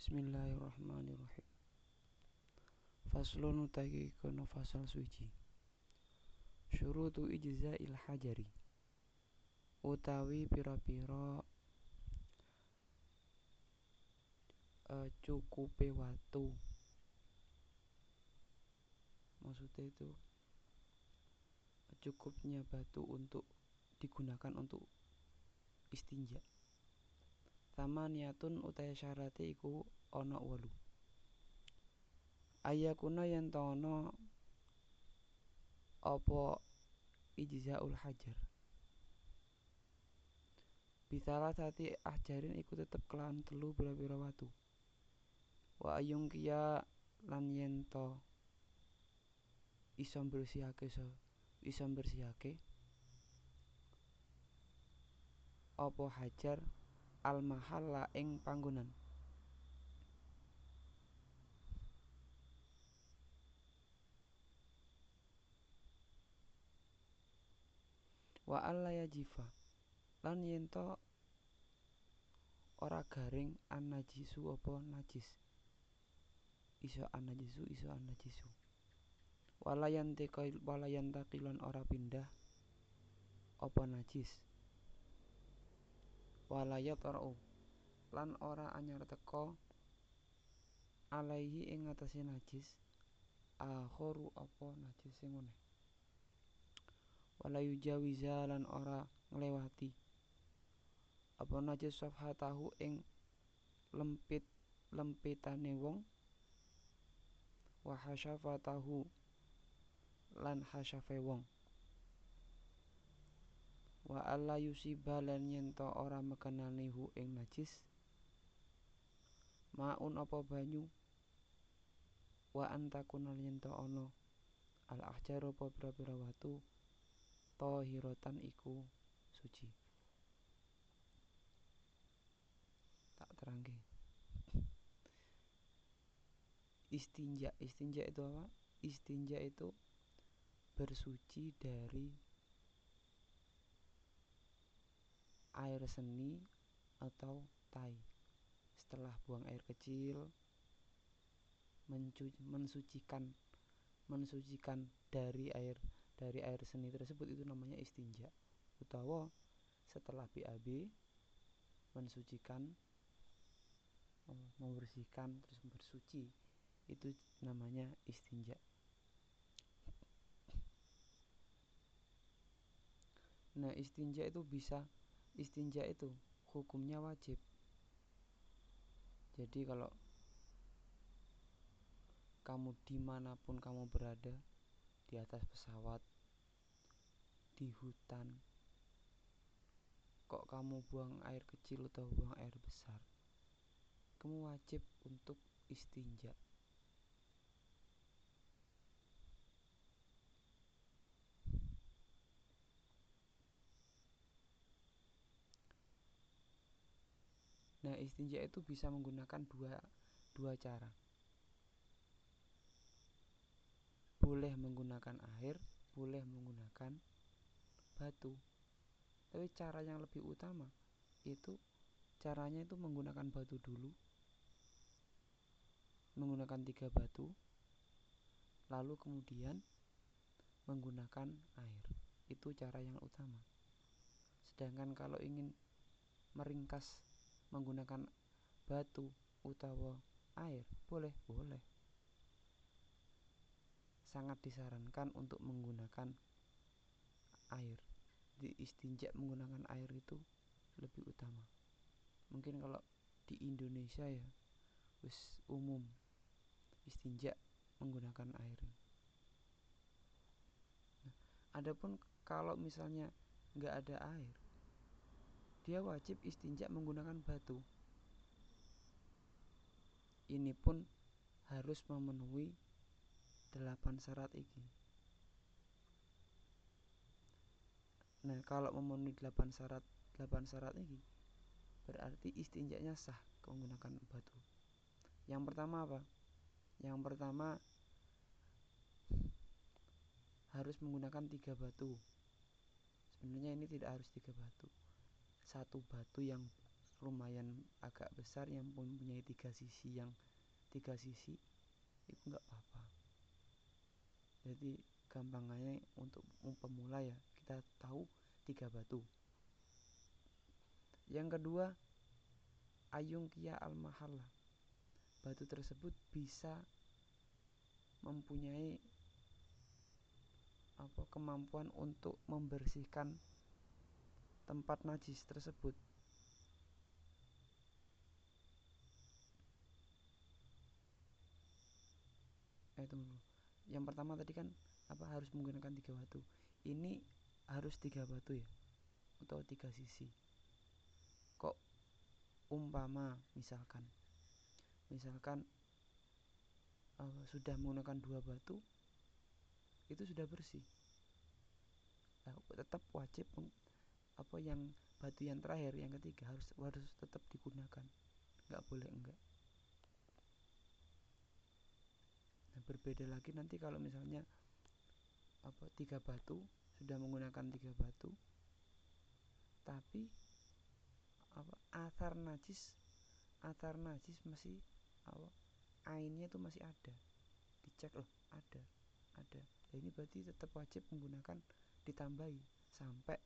Bismillahirrahmanirrahim. Faslun utawi kono fasal suci. Syurutu ijza'il hajari. Utawi pira-pira cukupe watu. Maksudnya itu cukupnya batu untuk digunakan untuk istinja. Tamaniyatun utawi syarate iku ana 8. Ayakuna yen ana apa ijzaul hajar. Bisalah tati ahjarin iku tetep kelawan 3 pira-pira watu. Wa ayung kiya lan yen to iso bersihake apa hajar al mahalla ing panggonan. Wa alla yajifa lan yen to ora garing an-najisu apa najis. Iso an-najisu. Walayan taqilan ora pindah apa najis. Walayat ra'u lan ora anyar teka alaihi ing atase najis akhoru apa najis sing meneh. Walayu jawiza lan ora nglewati apa najis safhatahu ing lempitane wong wa hasyafatahu lan hasyafe wong. Wa alla yusiba lan yen to ora mekenani hu ing najis maun apa banyu wa antakuna yen to ana al ahjaru apa pira-pira watu tahiratan iku suci. Tak terangke. Istinja itu apa? Istinja itu bersuci dari air seni atau tai. Setelah buang air kecil, mensucikan dari air seni tersebut, itu namanya istinja. Utawa setelah BAB mensucikan, membersihkan terus bersuci, itu namanya istinja. Nah, istinja itu hukumnya wajib. Jadi kalau kamu dimanapun kamu berada, di atas pesawat, di hutan, kok kamu buang air kecil atau buang air besar, kamu wajib untuk istinja. Nah, istinja itu bisa menggunakan dua cara. Boleh menggunakan air, boleh menggunakan batu. Tapi cara yang lebih utama itu caranya itu menggunakan batu dulu. Menggunakan 3 batu, lalu kemudian menggunakan air. Itu cara yang utama. Sedangkan kalau ingin meringkas menggunakan batu utawa air, boleh. Sangat disarankan untuk menggunakan air. Di istinja menggunakan air itu lebih utama. Mungkin kalau di Indonesia ya wis umum istinja menggunakan air. Nah, adapun kalau misalnya nggak ada air, dia wajib istinja menggunakan batu. Ini pun harus memenuhi 8 syarat ini. Nah, kalau memenuhi 8 syarat ini, berarti istinjanya sah menggunakan batu. Yang pertama apa? Yang pertama harus menggunakan 3 batu. Sebenarnya ini tidak harus 3 batu. 1 batu yang lumayan agak besar yang mempunyai tiga sisi itu nggak apa-apa. Jadi gampangannya untuk pemula ya kita tahu 3 batu. Yang kedua, ayungkia al-mahalla. Batu tersebut bisa mempunyai kemampuan untuk membersihkan tempat najis tersebut. Yang pertama tadi kan harus menggunakan 3 batu. Ini harus 3 batu ya, atau 3 sisi. Kok umpama misalkan sudah menggunakan 2 batu itu sudah bersih. Tetap wajib yang batu yang terakhir, yang ketiga harus tetap digunakan, nggak boleh enggak. Nah, berbeda lagi nanti kalau misalnya 3 batu, sudah menggunakan 3 batu, tapi athar najis masih ainnya itu masih ada, dicek loh ada. Nah, ini berarti tetap wajib menggunakan, ditambahi sampai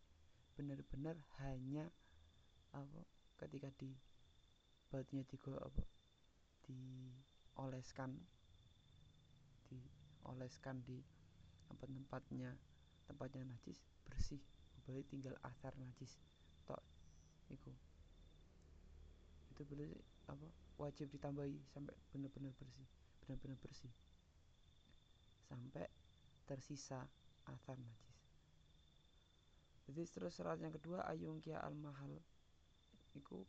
benar-benar hanya ketika di batunya dioleskan di tempatnya najis, bersih, berarti tinggal athar najis tok. Itu berarti wajib ditambahi sampai benar-benar bersih sampai tersisa athar najis. Jadi terus syarat yang kedua, ayungkia al-mahal, itu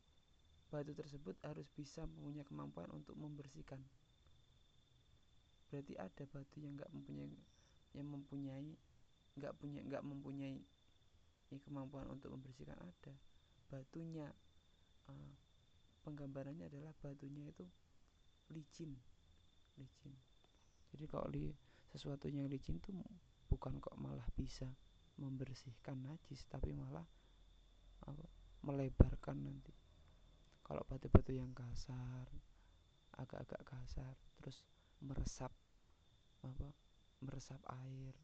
batu tersebut harus bisa mempunyai kemampuan untuk membersihkan. Berarti ada batu yang nggak mempunyai kemampuan untuk membersihkan. Ada batunya, penggambarannya adalah batunya itu licin. Jadi kalau sesuatu yang licin itu bukan kok malah bisa membersihkan najis, tapi malah melebarkan nanti. Kalau batu-batu yang kasar, agak-agak kasar, terus meresap air,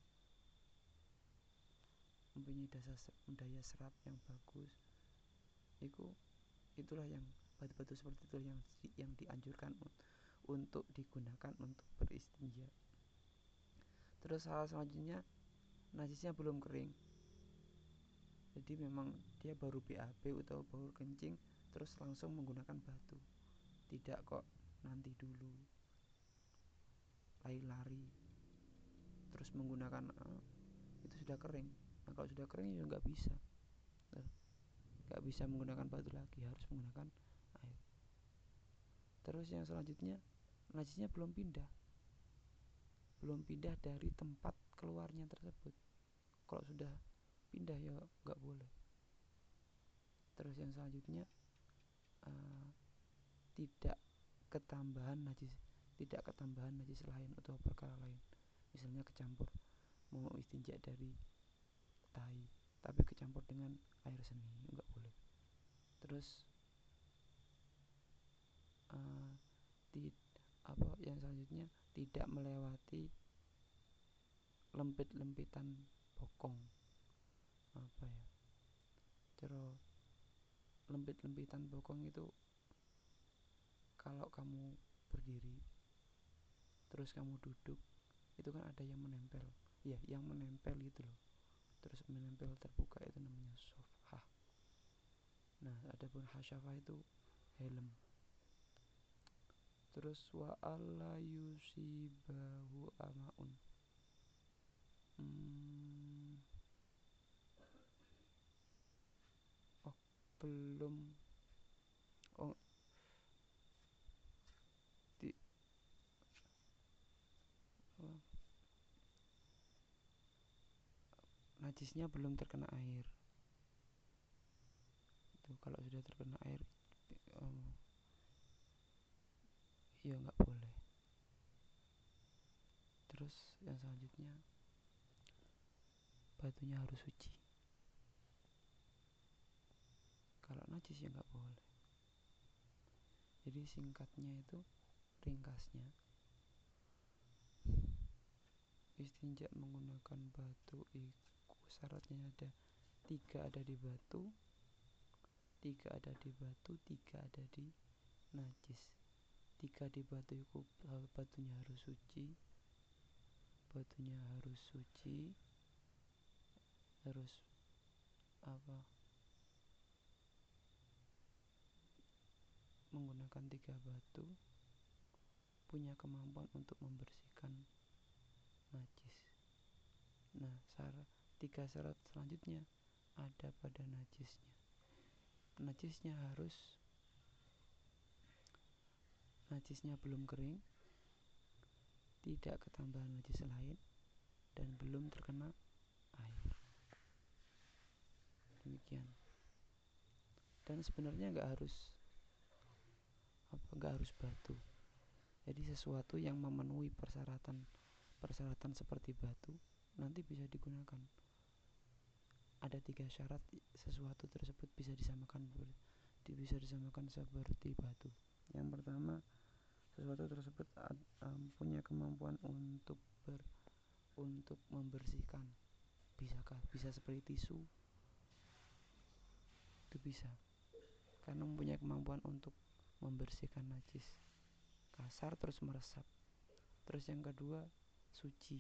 mempunyai daya serap yang bagus, itulah yang batu-batu seperti itu yang dianjurkan untuk digunakan untuk beristinja. Terus hal selanjutnya, najisnya belum kering. Jadi memang dia baru BAB atau baru kencing terus langsung menggunakan batu. Tidak kok, nanti dulu lari-lari terus menggunakan, itu sudah kering. Nah, kalau sudah kering ya nggak bisa menggunakan batu lagi, harus menggunakan air. Terus yang selanjutnya, najisnya belum pindah dari tempat keluarnya tersebut. Kalau sudah pindah ya nggak boleh. Terus yang selanjutnya, tidak ketambahan najis lain atau perkara lain. Misalnya kecampur, mau istinja dari tai tapi kecampur dengan air seni, nggak boleh. Terus yang selanjutnya, tidak melewati lempit-lempitan bokong. Terus lempit-lempitan bokong itu kalau kamu berdiri terus kamu duduk, itu kan ada yang menempel gitu loh. Terus menempel terbuka, itu namanya sofhah. Nah, adapun hasyafah itu helm. Terus wa alla yusibahu amaun. Najisnya belum terkena air. Itu kalau sudah terkena air, ya nggak boleh. Terus yang selanjutnya, batunya harus suci. Kalau najis ya nggak boleh. Jadi singkatnya itu, ringkasnya, istinja menggunakan batu iku syaratnya ada 3 ada di batu, 3 ada di batu, 3 ada di najis. 3 di batu iku batunya harus suci, terus apa, menggunakan 3 batu, punya kemampuan untuk membersihkan najis. Nah, 3 syarat selanjutnya ada pada najisnya. Najisnya belum kering, tidak ketambahan najis lain, dan belum terkena air. Demikian. Dan sebenarnya nggak harus batu. Jadi sesuatu yang memenuhi persyaratan seperti batu nanti bisa digunakan. Ada 3 syarat sesuatu tersebut bisa disamakan seperti batu. Yang pertama, sesuatu tersebut punya kemampuan untuk membersihkan. Bisa seperti tisu, itu bisa, karena mempunyai kemampuan untuk membersihkan najis kasar terus meresap. Terus yang kedua, suci.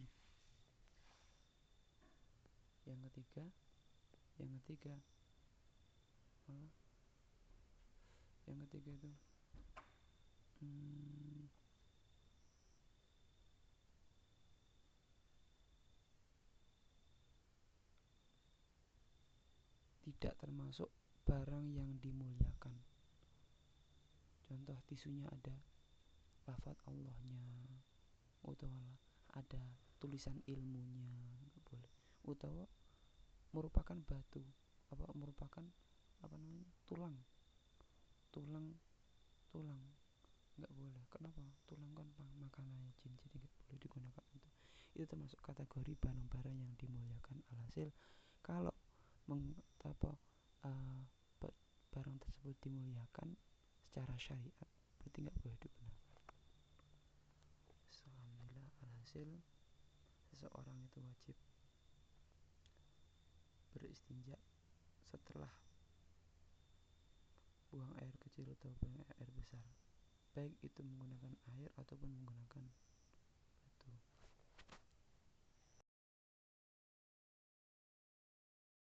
Yang ketiga itu tidak termasuk barang yang dimuliakan. Contoh, tisunya ada lafaz Allahnya, utawa ada tulisan ilmunya, nggak boleh. Utawa merupakan batu, merupakan tulang, nggak boleh. Kenapa? Tulang kan makanannya jin, jadi nggak boleh digunakan untuk itu. Termasuk kategori barang-barang yang dimuliakan. Alhasil, kalau barang tersebut dimuliakan secara syariat, berarti nggak boleh digunakan. Alhamdulillah. Alhasil, seseorang itu wajib beristinja setelah buang air kecil atau buang air besar, baik itu menggunakan air ataupun menggunakan